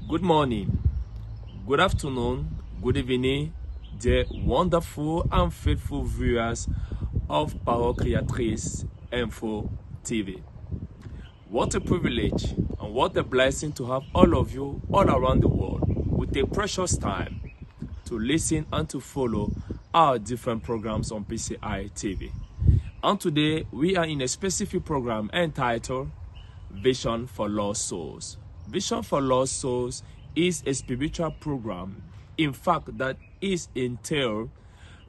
Good morning, good afternoon, good evening, dear wonderful and faithful viewers of Parole Créatrice Info TV. What a privilege and what a blessing to have all of you all around the world with a precious time to listen and to follow our different programs on PCI TV. And today we are in a specific program entitled Vision for Lost Souls. Vision for Lost Souls is a spiritual program, in fact, that is entailed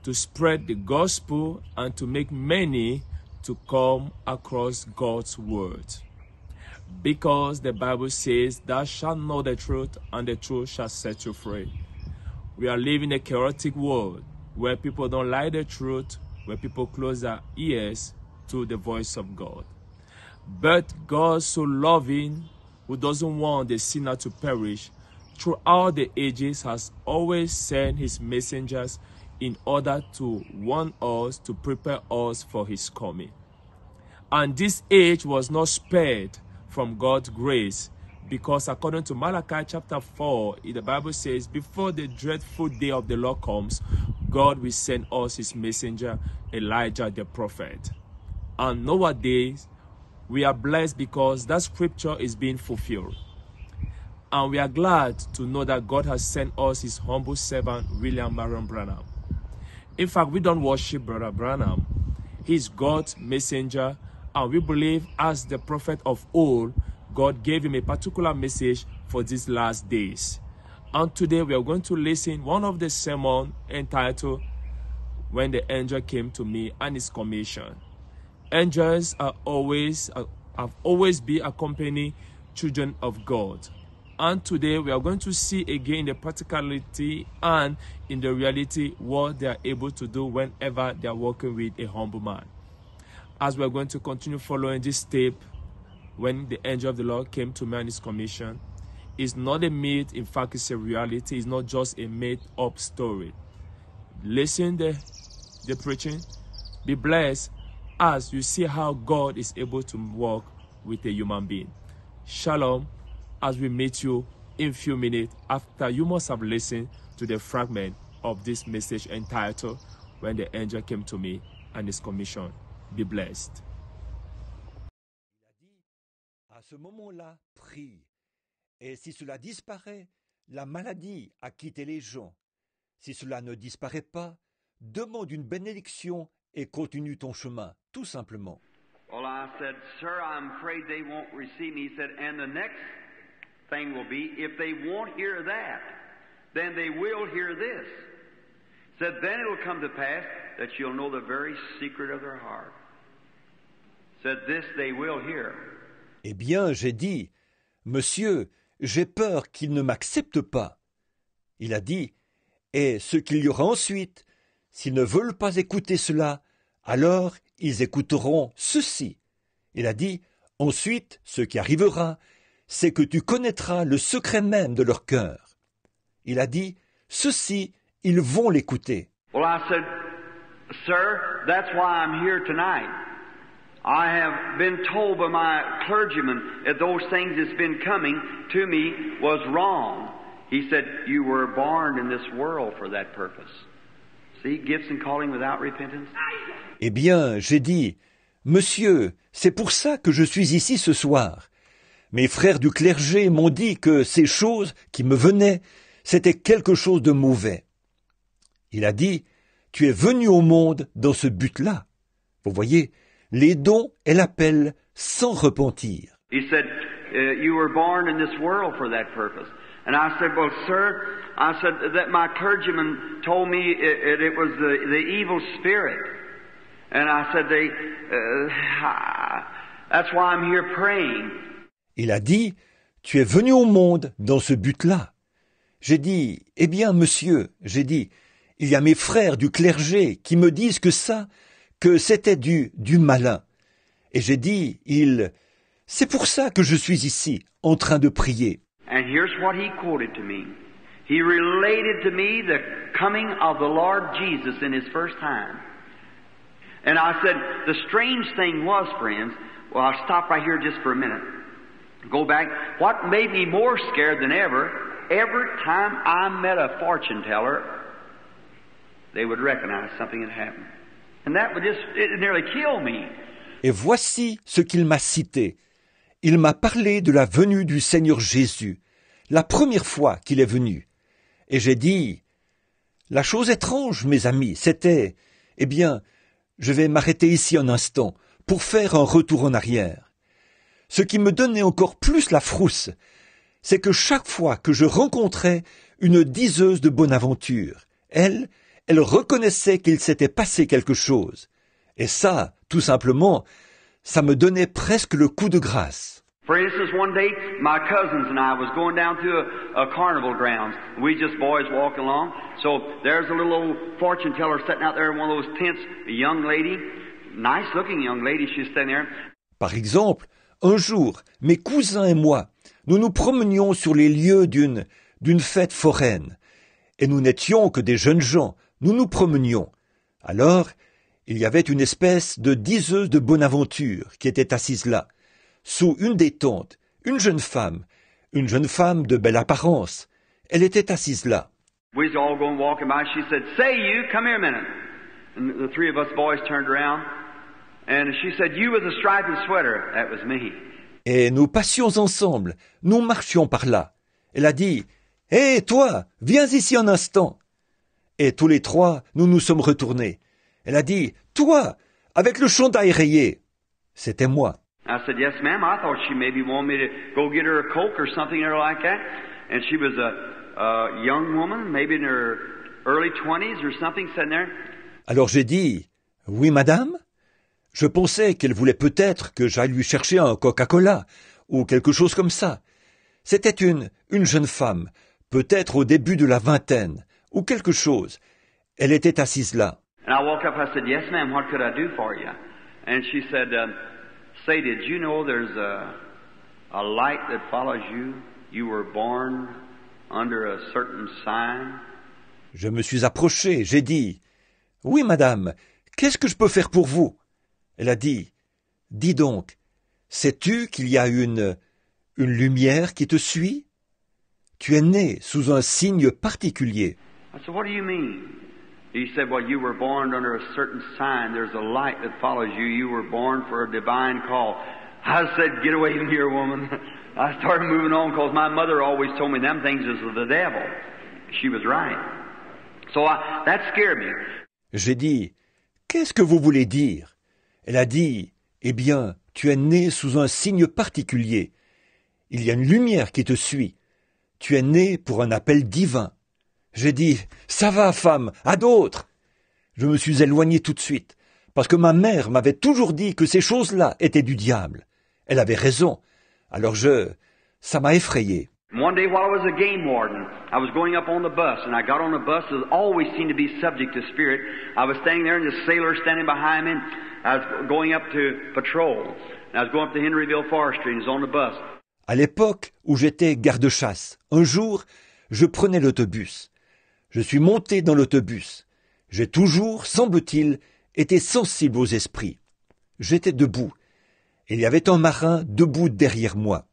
to spread the gospel and to make many to come across God's word. Because the Bible says, "Thou shalt know the truth, and the truth shall set you free." We are living a chaotic world where people don't like the truth, where people close their ears to the voice of God. But God, so loving, who doesn't want the sinner to perish, throughout the ages has always sent his messengers in order to warn us, to prepare us for his coming. And this age was not spared from God's grace, because according to Malachi chapter 4, the Bible says, before the dreadful day of the Lord comes, God will send us his messenger, Elijah the prophet. And nowadays, we are blessed because that scripture is being fulfilled. And we are glad to know that God has sent us his humble servant, William Marion Branham. In fact, we don't worship Brother Branham. He is God's messenger, and we believe as the prophet of old, God gave him a particular message for these last days. And today we are going to listen one of the sermons entitled, When the Angel Came to Me and His Commission. Angels have always been accompanying children of God. And today we are going to see again the practicality and in the reality what they are able to do whenever they are working with a humble man. As we are going to continue following this step, when the angel of the Lord came to me and his commission, it's not a myth, in fact it's a reality. It's not just a made-up story. Listen the preaching, be blessed as you see how God is able to work with a human being. Shalom, as we meet you in a few minutes after you must have listened to the fragment of this message entitled, When the Angel Came to Me and His Commission. Be blessed. À ce moment-là, prie. Et si cela disparaît, la maladie a quitté les gens. Si cela ne disparaît pas, demande une bénédiction et continue ton chemin, tout simplement. Well, I said, "Sir, I'm afraid they won't receive me." He said, "And the next thing will be, if they won't hear that, then they will hear this." He said, "Then it will come to pass that you'll know the very secret of their heart." He said, "This they will hear." Eh bien, j'ai dit, Monsieur, j'ai peur qu'ils ne m'acceptent pas. Il a dit, et ce qu'il y aura ensuite, s'ils ne veulent pas écouter cela, alors ils écouteront ceci. Il a dit, ensuite, ce qui arrivera, c'est que tu connaîtras le secret même de leur cœur. Il a dit, ceci, ils vont l'écouter. Well, I said, "Sir, that's why I'm here tonight. I have been told by my clergyman that those things that's been coming to me was wrong." He said, "You were born in this world for that purpose." See, gifts and calling without repentance. Eh bien, j'ai dit, Monsieur, c'est pour ça que je suis ici ce soir. Mes frères du clergé m'ont dit que ces choses qui me venaient, c'était quelque chose de mauvais. Il a dit, tu es venu au monde dans ce but-là. Vous voyez, les dons et l'appel sans repentir. He said, "You were born in this world for that purpose." And I said, "Well, sir," I said, "that my clergyman told me it was the evil spirit." And I said, "That's why I'm here praying." Il a dit, tu es venu au monde dans ce but-là. J'ai dit, eh bien, monsieur, j'ai dit, il y a mes frères du clergé qui me disent que c'était du malin. Et j'ai dit, c'est pour ça que je suis ici, en train de prier. And here's what he quoted to me. He related to me the coming of the Lord Jesus in his first time. And I said, the strange thing was, friends, well, I'll stop right here just for a minute. Go back. What made me more scared than ever every time I met a fortune teller, they would recognize something had happened. And that would it nearly kill me. Et voici ce qu'il m'a cité. Il m'a parlé de la venue du Seigneur Jésus, la première fois qu'il est venu. Et j'ai dit, la chose étrange, mes amis, c'était, je vais m'arrêter ici un instant pour faire un retour en arrière. Ce qui me donnait encore plus la frousse, c'est que chaque fois que je rencontrais une diseuse de bonne aventure, elle reconnaissait qu'il s'était passé quelque chose. Et ça, tout simplement, ça me donnait presque le coup de grâce. For instance, one day, my cousins and I was going down through a carnival grounds. We just boys walking along. So there's a little old fortune teller sitting out there in one of those tents, a young lady, nice looking young lady, she's standing there. Par exemple, un jour, mes cousins et moi, nous nous promenions sur les lieux d'une fête foraine. Et nous n'étions que des jeunes gens, nous nous promenions. Alors, il y avait une espèce de diseuse de bonne aventure qui était assise là, sous une des tentes, une jeune femme de belle apparence. Elle était assise là. We was all going walking by. She said, "Say you, come here a minute." And the three of us boys turned around, and she said, "You with a striped sweater." That was me. Et nous passions ensemble, nous marchions par là. Elle a dit, « Hé, toi, viens ici un instant !» Et tous les trois, nous nous sommes retournés. Elle a dit, « Toi, avec le chandail rayé !» C'était moi. I said, "Yes, ma'am." I thought she maybe wanted me to go get her a Coke or something or like that. And she was a young woman, maybe in her early 20s or something, sitting there. Alors j'ai dit, « Oui, madame ?» Je pensais qu'elle voulait peut-être que j'aille lui chercher un Coca-Cola ou quelque chose comme ça. C'était une jeune femme, peut-être au début de la vingtaine, ou quelque chose. Elle était assise là. And I walked up, I said, "Yes, ma'am, what could I do for you?" And she said, "Say, did you know there's a light that follows you? You were born under a certain sign." Je me suis approché, j'ai dit, « Oui, madame, qu'est-ce que je peux faire pour vous ?» Elle a dit, « Dis donc, sais-tu qu'il y a une lumière qui te suit? Tu es né sous un signe particulier. » I said, "What do you mean?" He said, "Well, you were born under a certain sign. There's a light that follows you. You were born for a divine call." I said, "Get away from here, woman." I started moving on because my mother always told me them things is of the devil. She was right. So that scared me. J'ai dit, « Qu'est-ce que vous voulez dire ?» Elle a dit, « Eh bien, tu es né sous un signe particulier. Il y a une lumière qui te suit. Tu es né pour un appel divin. » J'ai dit, « Ça va, femme, à d'autres !» Je me suis éloigné tout de suite, parce que ma mère m'avait toujours dit que ces choses-là étaient du diable. Elle avait raison. Alors ça m'a effrayé. One day while I was a game warden, I was going up on the bus, and I got on the bus that always seemed to be subject to spirit. I was standing there, and the sailor standing behind me. I was going up to patrol. And I was going up to Henryville Forestry, and he was on the bus. À l'époque où j'étais garde-chasse, un jour, je prenais l'autobus. Je suis monté dans l'autobus. J'ai toujours, semble-t-il, été sensible aux esprits. J'étais debout. Il y avait un marin debout derrière moi.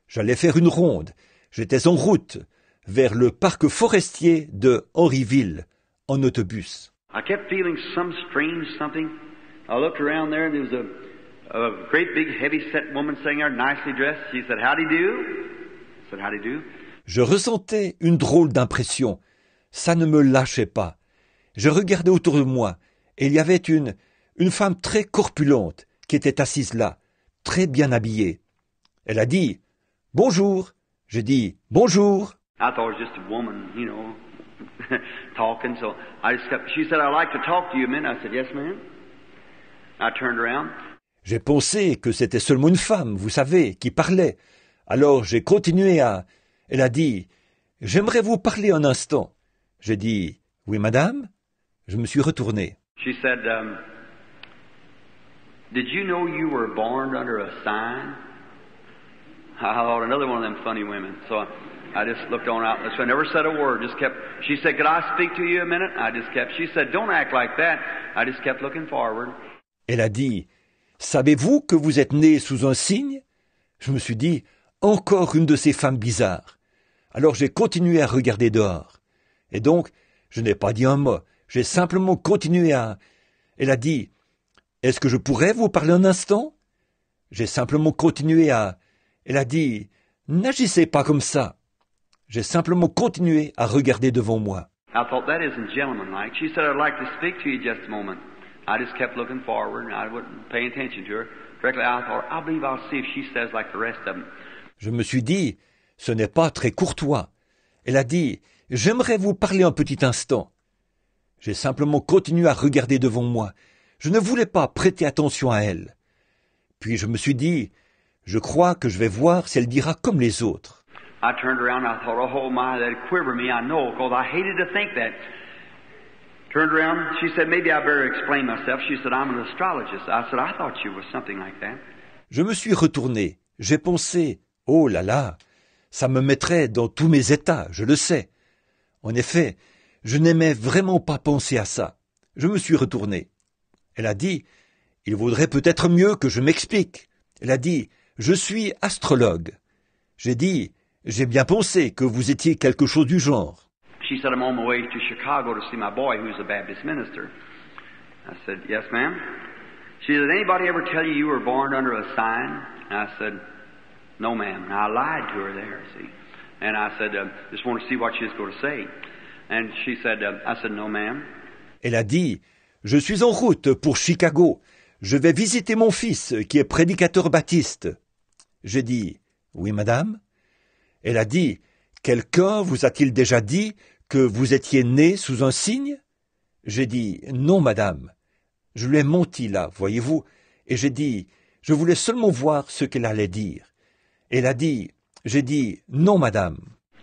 J'allais faire une ronde. J'étais en route vers le parc forestier de Henryville, en autobus. I kept feeling some strange something. I looked around there, and there was a great big heavy-set woman sitting there, nicely dressed. She said, "Howdy do." I said, "Howdy do." Je ressentais une drôle d'impression. Ça ne me lâchait pas. Je regardais autour de moi, et il y avait une femme très corpulente qui était assise là, très bien habillée. Elle a dit « Bonjour ». J'ai dit « Bonjour ». I thought it was just a woman, talking. So I just kept. She said, "I'd like to talk to you a minute." I said, "Yes, ma'am." I turned around. J'ai pensé que c'était seulement une femme, vous savez, qui parlait. Alors j'ai continué à... Elle a dit « J'aimerais vous parler un instant ». J'ai dit « Oui, madame ». Je me suis retourné. She said, "Did you know you were born under a sign?" I thought another one of them funny women. So I just looked on out. So I never said a word. Just kept. She said, "Could I speak to you a minute?" I just kept. She said, "Don't act like that." I just kept looking forward. Elle a dit « Savez-vous que vous êtes né sous un signe ?» Je me suis dit « Encore une de ces femmes bizarres. » Alors j'ai continué à regarder dehors. Et donc, je n'ai pas dit un mot. J'ai simplement continué à... Elle a dit, « Est-ce que je pourrais vous parler un instant ?» J'ai simplement continué à... Elle a dit, « N'agissez pas comme ça. » J'ai simplement continué à regarder devant moi. I thought, that isn't gentlemanlike. She said, I'd like to speak to you just a moment. I just kept looking forward, and I wasn't paying attention to her. Directly, I thought, I believe I'll see if she says like the rest of them. Je me suis dit, ce n'est pas très courtois. Elle a dit, « J'aimerais vous parler un petit instant. » J'ai simplement continué à regarder devant moi. Je ne voulais pas prêter attention à elle. Puis je me suis dit, je crois que je vais voir si elle dira comme les autres. I turned around and I thought, oh my, that'd quiver me, I know, because I hated to think that. Turned around, she said, maybe I better explain myself. She said, I'm an astrologist. I said, I thought you were something like that. Je me suis retourné. J'ai pensé, oh là là, ça me mettrait dans tous mes états, je le sais. En effet, je n'aimais vraiment pas penser à ça. Je me suis retourné. Elle a dit, il vaudrait peut-être mieux que je m'explique. Elle a dit, je suis astrologue. J'ai dit, j'ai bien pensé que vous étiez quelque chose du genre. She said, I'm on my way to Chicago to see my boy who's a Baptist minister. I said, yes, ma'am. She said, anybody ever tell you you were born under a sign? And I said, no, ma'am. And I lied to her there, see. And I said, just want to see what she was going to say. And she said, I said, no, ma'am. Elle a dit, je suis en route pour Chicago. Je vais visiter mon fils qui est prédicateur baptiste. J'ai dit, oui, madame. Elle a dit, quelqu'un vous a-t-il déjà dit que vous étiez né sous un signe? J'ai dit, non, madame. Je lui ai menti là, voyez-vous, et j'ai dit, je voulais seulement voir ce qu'elle allait dire. Elle a dit, j'ai dit, non, madame.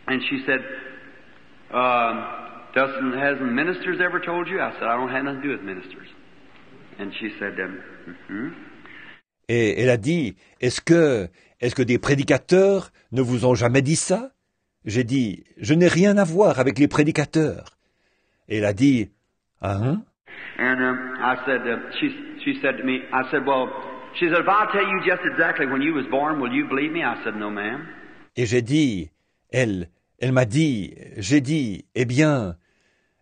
And she said, hasn't ministers ever told you? I said, I don't have nothing to do with ministers. And she said, Et elle a dit, est-ce que des prédicateurs ne vous ont jamais dit ça? J'ai dit, je n'ai rien à voir avec les prédicateurs. Et elle a dit, ah hein? And I said, she said to me, I said, well, she said, if I'll tell you just exactly when you was born, will you believe me? I said, no, ma'am. Et j'ai dit, elle m'a dit, j'ai dit, eh bien,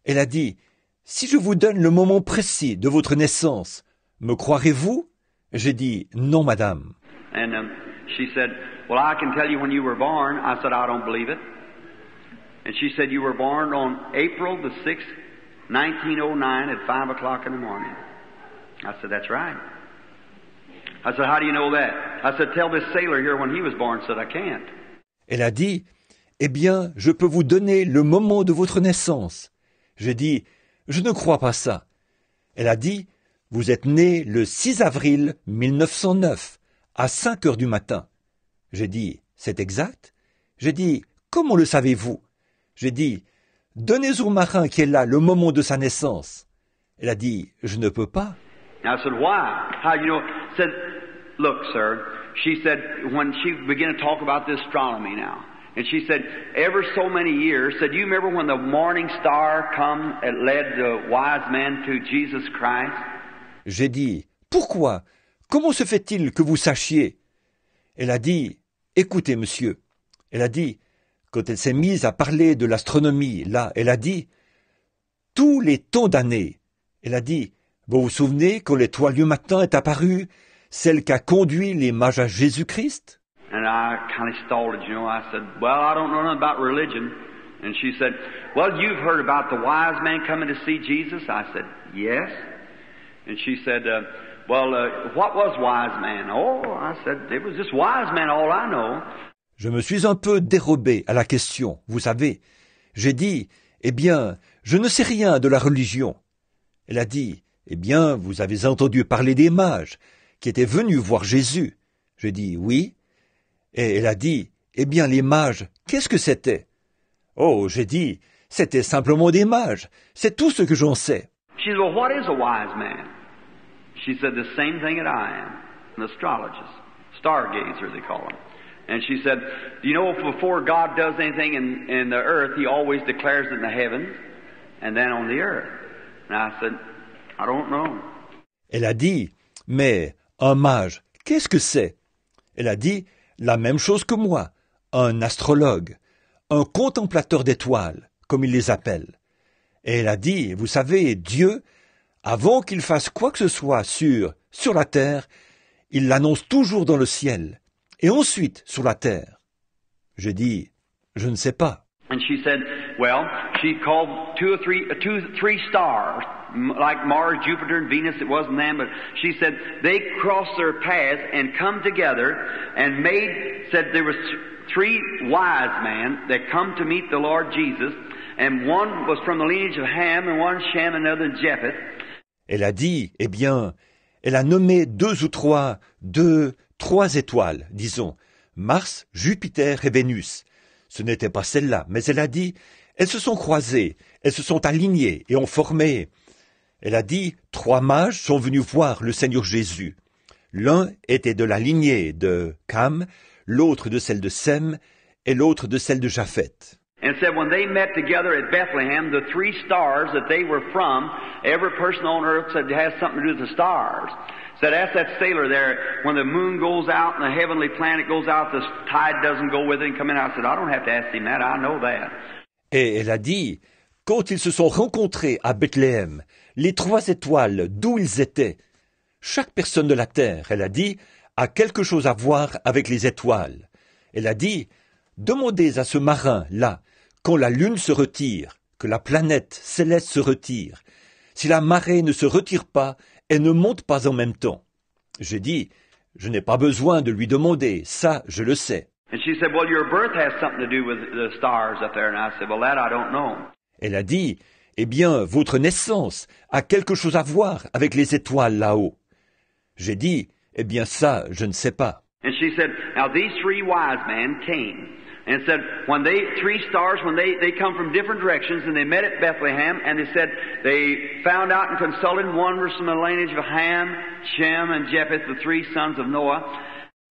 elle a dit, si je vous donne le moment précis de votre naissance, me croirez-vous? J'ai dit, non, madame. And she said, well, I can tell you when you were born. I said, I don't believe it. And she said, you were born on April the 6th, 1909 at 5 o'clock in the morning. I said, that's right. I said, how do you know that? I said, tell this sailor here when he was born. I said, I can't. Elle a dit, eh bien, je peux vous donner le moment de votre naissance. J'ai dit, je ne crois pas ça. Elle a dit, vous êtes né le 6 avril 1909, à 5 heures du matin. J'ai dit, c'est exact? J'ai dit, comment le savez-vous? J'ai dit, donnez au marin qui est là le moment de sa naissance. Elle a dit, je ne peux pas. I said, why? How you know? Said, look, sir. She said, when she began to talk about this astronomy now, and she said, ever so many years, said, you remember when the morning star come and led the wise men to Jesus Christ? J'ai dit, pourquoi? Comment se fait-il que vous sachiez? Elle a dit, écoutez, monsieur. Elle a dit, quand elle s'est mise à parler de l'astronomie, là, elle a dit, tous les temps d'année. Elle a dit, vous vous souvenez quand l'étoile du matin est apparue, celle qui a conduit les mages à Jésus-Christ? And I kind of stalled it, you know. I said, well, I don't know nothing about religion. And she said, well, you've heard about the wise man coming to see Jesus? I said, yes. And she said, what was wise man? Oh, I said, it was just wise man, all I know. Je me suis un peu dérobé à la question, vous savez. J'ai dit, eh bien, je ne sais rien de la religion. Elle a dit, eh bien, vous avez entendu parler des mages qui étaient venus voir Jésus. J'ai dit, oui. Et elle a dit, eh bien, les mages, qu'est-ce que c'était? Oh, j'ai dit, c'était simplement des mages. C'est tout ce que j'en sais. She said, well, what is a wise man? She said, the same thing that I am, an astrologist, stargazer they call them. And she said, you know, before God does anything in the earth, He always declares it in the heavens and then on the earth. And I said, I don't know. Elle a dit, mais un mage, qu'est-ce que c'est? Elle a dit, la même chose que moi, un astrologue. un contemplateur d'étoiles, comme il les appelle. Et elle a dit, vous savez, Dieu, avant qu'il fasse quoi que ce soit sur la terre, il l'annonce toujours dans le ciel, et ensuite sur la terre. J'ai dit, je ne sais pas. And she said, well, she called three stars, like Mars, Jupiter, and Venus. It wasn't them, but she said they crossed their paths and come together and said there was three wise men that come to meet the Lord Jesus, and one was from the lineage of Ham, and one Shem, and another Japheth. Elle a dit, eh bien, elle a nommé trois étoiles, disons, Mars, Jupiter et Vénus. Ce n'était pas celle-là, mais elle a dit, elles se sont croisées, elles se sont alignées et ont formé. Elle a dit, 3 mages sont venus voir le Seigneur Jésus. L'un était de la lignée de Cam, l'autre de celle de Sem et l'autre de celle de Japheth. And said when they met together at Bethlehem, the 3 stars that they were from, every person on earth said it has something to do with the stars. Said ask that sailor there, when the moon goes out and the heavenly planet goes out, the tide doesn't go with it and come in. I said, I don't have to ask him that, I know that. Et elle a dit, quand ils se sont rencontrés à Bethléem, les 3 étoiles d'où ils étaient, chaque personne de la terre, elle a dit, a quelque chose à voir avec les étoiles. Elle a dit, demandez à ce marin-là, quand la lune se retire, que la planète céleste se retire, si la marée ne se retire pas et ne monte pas en même temps. J'ai dit, je n'ai pas besoin de lui demander, ça je le sais. And she said, well, your birth has something to do with the stars up there. And I said, well, that I don't know. Elle a dit, eh bien, votre naissance a quelque chose à voir avec les étoiles là-haut. J'ai dit, eh bien ça, je ne sais pas. And she said, now these 3 wise men came and said, when 3 stars, when they come from different directions and they met at Bethlehem and they said they found out and consulted, one was from the lineage of Ham, Shem, and Japheth, the 3 sons of Noah.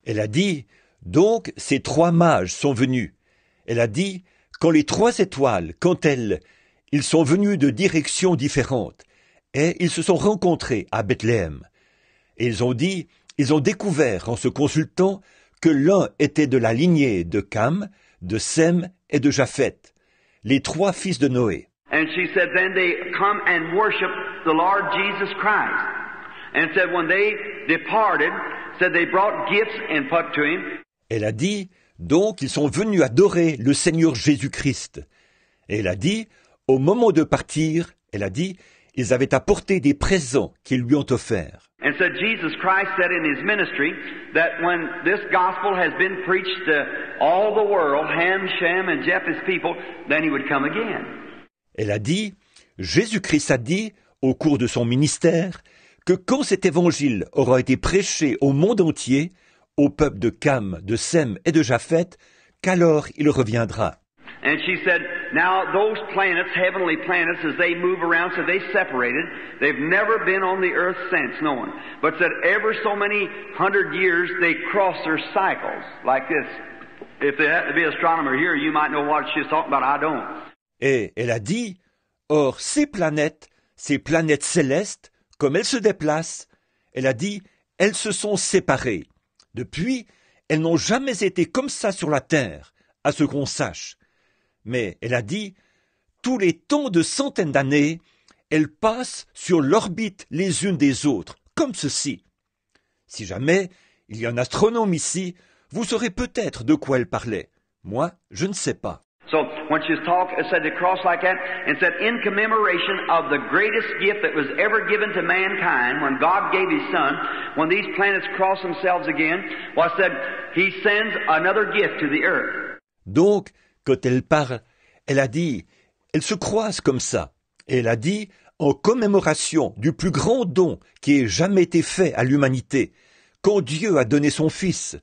Elle a dit, donc ces 3 mages sont venus. Elle a dit, quand les 3 étoiles, ils sont venus de directions différentes et ils se sont rencontrés à Bethléem. Et ils ont découvert en se consultant que l'un était de la lignée de Cam, de Sem et de Japheth, les 3 fils de Noé. And she said, then they come and worship the Lord Jesus Christ. And said, when they departed, said they brought gifts and put to him. Elle a dit, donc ils sont venus adorer le Seigneur Jésus-Christ. Et elle a dit, au moment de partir, elle a dit, ils avaient apporté des présents qu'ils lui ont offerts. And said Jesus Christ said in his ministry that when this gospel has been preached to all the world, Ham, Shem, and Japheth's people, then he would come again. Elle a dit, Jésus-Christ a dit, au cours de son ministère, que quand cet évangile aura été prêché au monde entier, au peuple de Cam, de Sem et de Japheth, qu'alors il reviendra. And she said, now those planets, heavenly planets, as they move around, so they separated. They've never been on the earth since, no one. But said ever so many 100 years, they cross their cycles like this. If there had to be an astronomer here, you might know what she's talking about. I don't. Et elle a dit, or ces planètes célestes, comme elles se déplacent, elle a dit, elles se sont séparées. Depuis, elles n'ont jamais été comme ça sur la Terre, à ce qu'on sache. Mais elle a dit, tous les temps de centaines d'années, elles passent sur l'orbite les unes des autres, comme ceci. Si jamais il y a un astronome ici, vous saurez peut-être de quoi elle parlait. Moi, je ne sais pas. So when she was talking, said to cross like that, and said in commemoration of the greatest gift that was ever given to mankind, when God gave His Son, when these planets cross themselves again, well, said He sends another gift to the earth. Donc, quand elle parle, elle a dit, elle se croise comme ça, et elle a dit, en commémoration du plus grand don qui ait jamais été fait à l'humanité, quand Dieu a donné son Fils,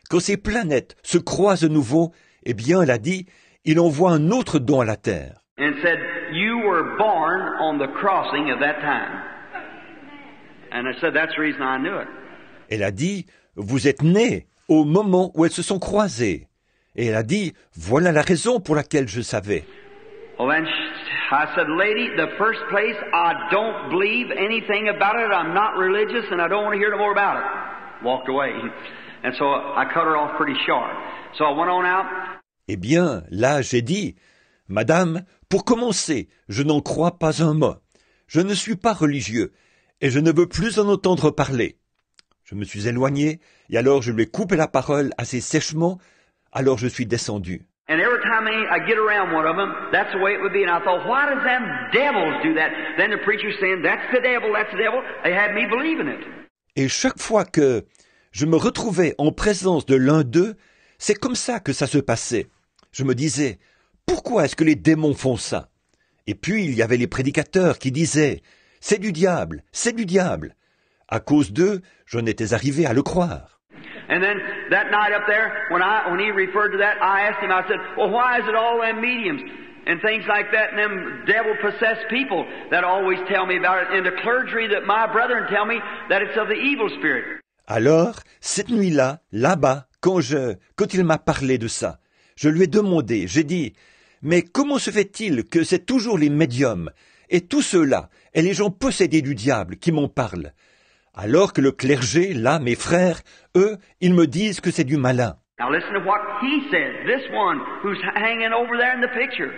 quand ces planètes se croisent de nouveau, eh bien, elle a dit, il envoie un autre don à la terre. And said, you were born on the crossing of that time. And I said, that's the reason I knew it. Elle a dit, vous êtes nés au moment où elles se sont croisées. Et elle a dit, voilà la raison pour laquelle je savais. Well, then I said, lady, the first place, I don't believe anything about it. I'm not religious and I don't want to hear no more about it. Walked away. And so I cut her off pretty short. So I went on out. Eh bien, là, j'ai dit, « Madame, pour commencer, je n'en crois pas un mot. Je ne suis pas religieux, et je ne veux plus en entendre parler. » Je me suis éloigné, et alors je lui ai coupé la parole assez sèchement, alors je suis descendu. And every time I get around one of them, that's the way it would be. And I thought, why does them devils do that? Then the preacher's saying, that's the devil, that's the devil. They had me believing it. Et chaque fois que je me retrouvais en présence de l'un d'eux, c'est comme ça que ça se passait. Je me disais, pourquoi est-ce que les démons font ça? Et puis il y avait les prédicateurs qui disaient, c'est du diable, c'est du diable. À cause d'eux, j'en étais arrivé à le croire. And then that night up there, when he referred to that, I asked him, I said, well, why is it all them mediums and things like that and them devil-possessed people that always tell me about it, and the clergy that my brethren tell me that it's of the evil spirit? Alors, cette nuit-là, là-bas, quand il m'a parlé de ça, je lui ai demandé, j'ai dit, mais comment se fait-il que c'est toujours les médiums et tous ceux-là, et les gens possédés du diable qui m'en parlent? Alors que le clergé, là, mes frères, eux, ils me disent que c'est du malin. Now listen to what he said, this one who's hanging over there in the picture.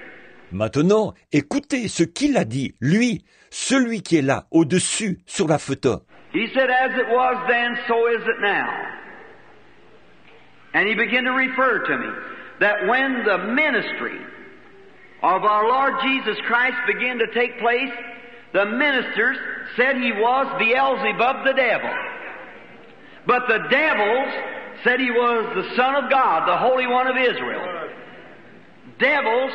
Maintenant, écoutez ce qu'il a dit, lui, celui qui est là, au-dessus, sur la photo. He said, as it was then, so is it now. And he began to refer to me that when the ministry of our Lord Jesus Christ began to take place, the ministers said he was Beelzebub the devil. But the devils said he was the Son of God, the Holy One of Israel. Devils.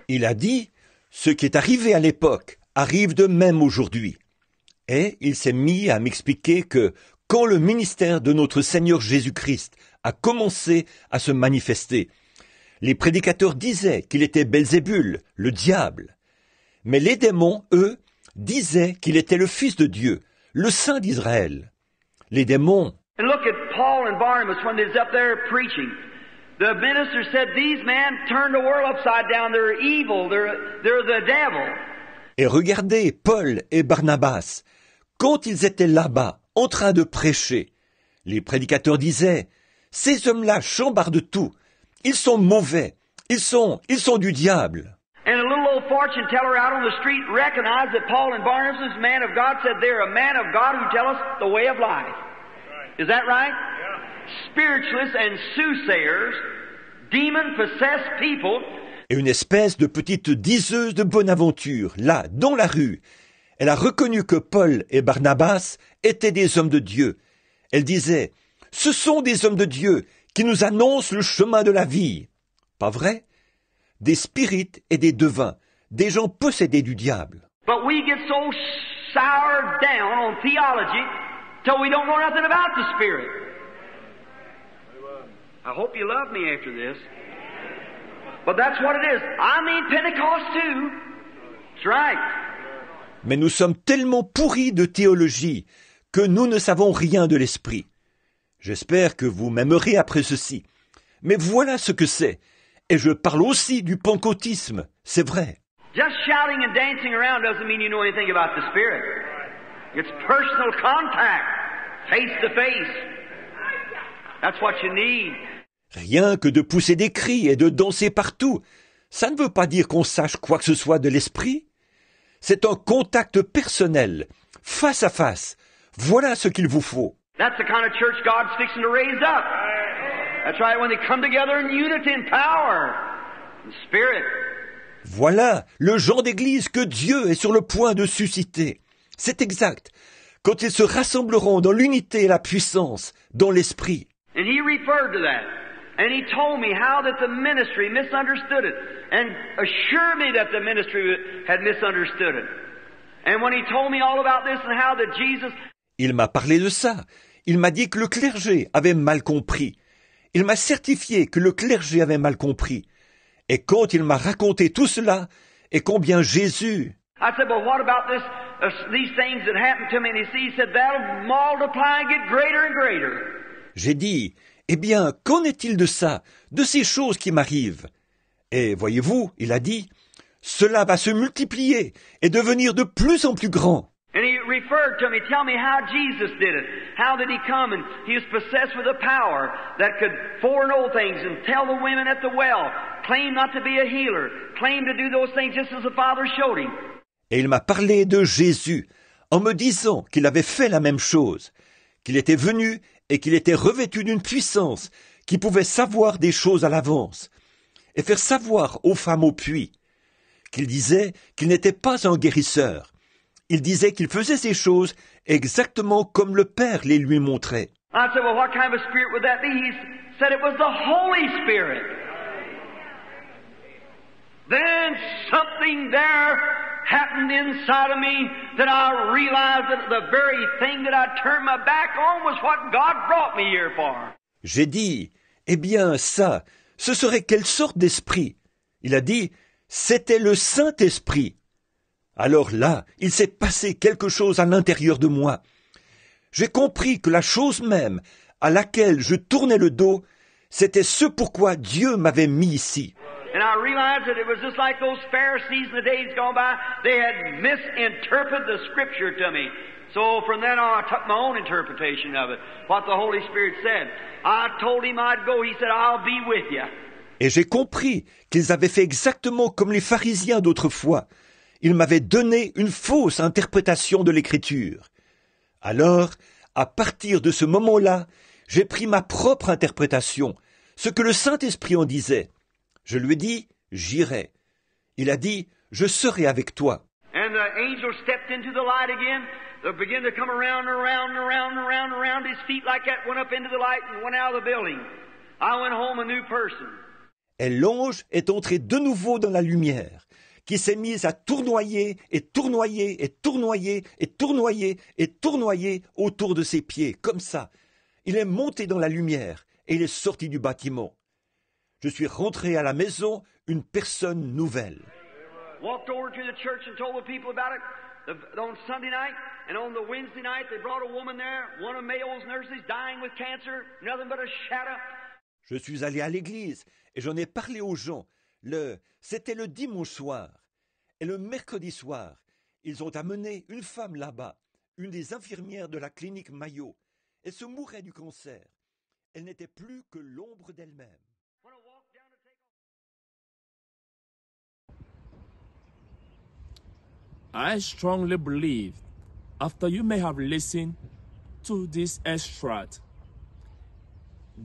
Il a dit, ce qui est arrivé à l'époque arrive de même aujourd'hui. Et il s'est mis à m'expliquer que quand le ministère de notre Seigneur Jésus-Christ a commencé à se manifester, les prédicateurs disaient qu'il était Belzébul, le diable. Mais les démons, eux, disaient qu'il était le Fils de Dieu, le Saint d'Israël. Les démons. And look at Paul and Barnabas when they was up there preaching. The minister said, these men turned the world upside down. They're evil. They're the devil. Et regardez Paul et Barnabas. Quand ils étaient là-bas, en train de prêcher, les prédicateurs disaient, ces hommes-là chambardent tout. Ils sont mauvais. Ils sont du diable. And a little old fortune teller out on the street recognized that Paul and Barnabas, man of God, said they're a man of God who tell us the way of life. Is that right? Yeah. Spiritualists and soothsayers, demon-possessed people. Et une espèce de petite diseuse de bonne aventure, là, dans la rue. Elle a reconnu que Paul et Barnabas étaient des hommes de Dieu. Elle disait, ce sont des hommes de Dieu qui nous annoncent le chemin de la vie. Pas vrai? Des spirites et des devins, des gens possédés du diable. But we get so soured down on theology till we don't know nothing about the Spirit. I hope you love me after this. But that's what it is. I mean Pentecost too. That's right. Mais nous sommes tellement pourris de théologie que nous ne savons rien de l'esprit. J'espère que vous m'aimerez après ceci. Mais voilà ce que c'est. Et je parle aussi du pentecôtisme, c'est vrai. Just shouting and dancing around doesn't mean you know anything about the Spirit. It's personal contact, face to face. That's what you need. Rien que de pousser des cris et de danser partout, ça ne veut pas dire qu'on sache quoi que ce soit de l'esprit. C'est un contact personnel, face à face. Voilà ce qu'il vous faut. That's the kind of church God's fixing to raise up. That's right, when they come together in unity and power and spirit. Voilà le genre d'église que Dieu est sur le point de susciter. C'est exact. Quand ils se rassembleront dans l'unité et la puissance, dans l'esprit. And he referred to that. And he told me how that the ministry misunderstood it. And assured me that the ministry had misunderstood it. And when he told me all about this and how that Jesus... Il m'a parlé de ça. Il m'a dit que le clergé avait mal compris. Il m'a certifié que le clergé avait mal compris. Et quand il m'a raconté tout cela, et combien Jésus... I said, well, what about these things that happened to me? And he said, that'll multiply and get greater and greater. J'ai dit, eh bien, qu'en est-il de ça, de ces choses qui m'arrivent? Et voyez-vous, il a dit, cela va se multiplier et devenir de plus en plus grand. And he referred to me, tell me how Jesus did it. How did he come? And he was possessed with a power that could foreknow things and tell the women at the well, claim not to be a healer, claim to do those things just as the Father showed him. Et il m'a parlé de Jésus en me disant qu'il avait fait la même chose, qu'il était venu et qu'il était revêtu d'une puissance qui pouvait savoir des choses à l'avance et faire savoir aux femmes au puits, qu'il disait qu'il n'était pas un guérisseur. Il disait qu'il faisait ces choses exactement comme le Père les lui montrait. I said, well, what kind of a spirit would that be? He said it was the Holy Spirit. Then something there happened inside of me that I realized that the very thing that I turned my back on was what God brought me here for. J'ai dit, eh bien ça, ce serait quelle sorte d'esprit? Il a dit, c'était le Saint-Esprit. Alors là, il s'est passé quelque chose à l'intérieur de moi. J'ai compris que la chose même à laquelle je tournais le dos, c'était ce pourquoi Dieu m'avait mis ici. And I realized that it was just like those Pharisees in the days gone by. They had misinterpreted the Scripture to me. So from then on, I took my own interpretation of it, what the Holy Spirit said. I told him I'd go. He said, I'll be with you. Et j'ai compris qu'ils avaient fait exactement comme les pharisiens d'autrefois. Ils m'avaient donné une fausse interprétation de l'Écriture. Alors, à partir de ce moment-là, j'ai pris ma propre interprétation, ce que le Saint-Esprit en disait. Je lui ai dit, j'irai. Il a dit, je serai avec toi. And the angel stepped into the light again. They began to come around and around and around and around and around his feet like that, went up into the light and went out of the building. I went home a new person. Et l'ange est entré de nouveau dans la lumière, qui s'est mise à tournoyer et tournoyer et tournoyer et tournoyer et tournoyer autour de ses pieds, comme ça. Il est monté dans la lumière et il est sorti du bâtiment. Je suis rentré à la maison une personne nouvelle. Walked over to the church and told the people about it. On Sunday night and on the Wednesday night, they brought a woman there, one of Mayo's nurses, dying with cancer, nothing but a shadow. Je suis allé à l'église et j'en ai parlé aux gens. C'était le dimanche soir. Et le mercredi soir, ils ont amené une femme là-bas, une des infirmières de la clinique Mayo. Elle se mourait du cancer. Elle n'était plus que l'ombre d'elle-même. I strongly believe, after you may have listened to this extract,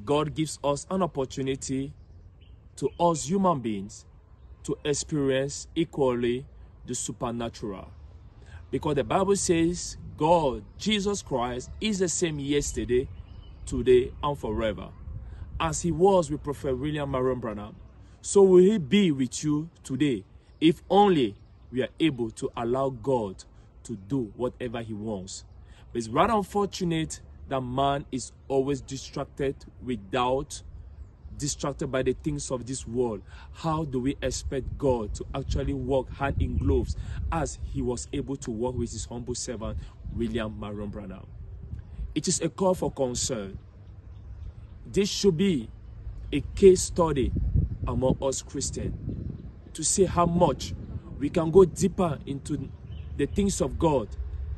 God gives us an opportunity to us human beings to experience equally the supernatural. Because the Bible says God, Jesus Christ, is the same yesterday, today, and forever. As he was with Prophet William Marion Branham, so will he be with you today, if only we are able to allow God to do whatever he wants. But it's rather unfortunate that man is always distracted distracted by the things of this world. How do we expect God to actually walk hand in gloves as he was able to walk with his humble servant, William Marion Branham? It is a call for concern. This should be a case study among us Christians to see how much we can go deeper into the things of God,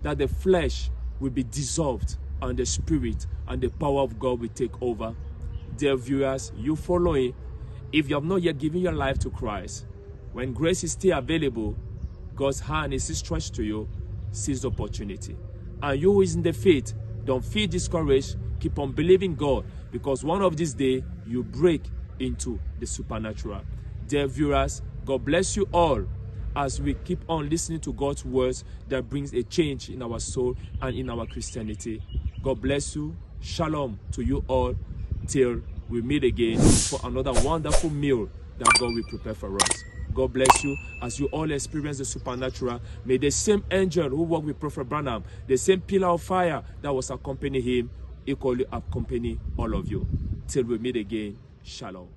that the flesh will be dissolved and the spirit and the power of God will take over. Dear viewers, you following, if you have not yet given your life to Christ, when grace is still available, God's hand is stretched to you, seize the opportunity. And you who is in the faith, don't feel discouraged, keep on believing God, because one of these days, you break into the supernatural. Dear viewers, God bless you all as we keep on listening to God's words that brings a change in our soul and in our Christianity. God bless you. Shalom to you all. Till we meet again for another wonderful meal that God will prepare for us. God bless you as you all experience the supernatural. May the same angel who walked with Prophet Branham, the same pillar of fire that was accompanying him, equally accompany all of you. Till we meet again, shalom.